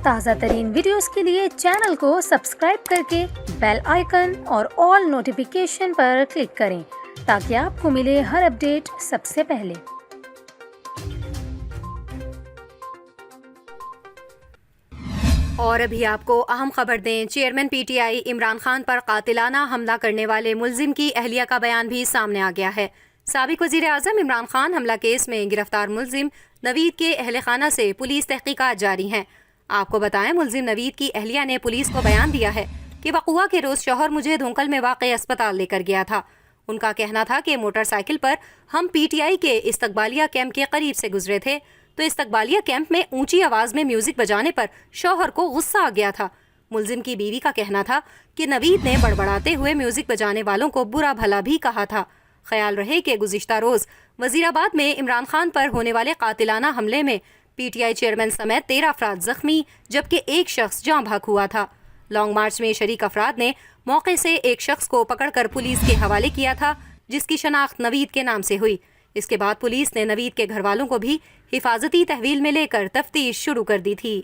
تازہ ترین ویڈیوز کے لیے چینل کو سبسکرائب کر کے بیل آئیکن اور آل نوٹیفیکیشن پر کلک کریں تاکہ آپ کو ملے ہر اپڈیٹ سب سے پہلے۔ اور ابھی آپ کو اہم خبر دیں، chairman P T I Imran Khan پر قاتلانہ حملہ کرنے والے ملزم کی اہلیہ کا بیان بھی سامنے آ گیا ہے۔ سابق وزیر اعظم عمران خان حملہ کیس میں گرفتار ملزم نوید کے اہل خانہ سے پولیس تحقیقات جاری ہیں۔ آپ کو بتائیں، ملزم نوید کی اہلیہ نے پولیس کو بیان دیا ہے کہ وقوعہ کے روز شوہر مجھے دھونکل میں واقع اسپتال لے کر گیا تھا۔ ان کا کہنا تھا کہ موٹر سائیکل پر ہم پی ٹی آئی کے استقبالیہ کیمپ کے قریب سے گزرے تھے تو استقبالیہ کیمپ میں اونچی آواز میں میوزک بجانے پر شوہر کو غصہ آ گیا تھا۔ ملزم کی بیوی کا کہنا تھا کہ نوید نے بڑبڑاتے ہوئے میوزک بجانے والوں کو برا بھلا بھی کہا تھا۔ خیال رہے کہ گزشتہ روز وزیر آباد میں عمران خان پر ہونے والے قاتلانہ حملے میں پی ٹی آئی چیئرمین سمیت 13 افراد زخمی جبکہ ایک شخص جاں بحق ہوا تھا۔ لانگ مارچ میں شریک افراد نے موقع سے ایک شخص کو پکڑ کر پولیس کے حوالے کیا تھا جس کی شناخت نوید کے نام سے ہوئی۔ اس کے بعد پولیس نے نوید کے گھر والوں کو بھی حفاظتی تحویل میں لے کر تفتیش شروع کر دی تھی۔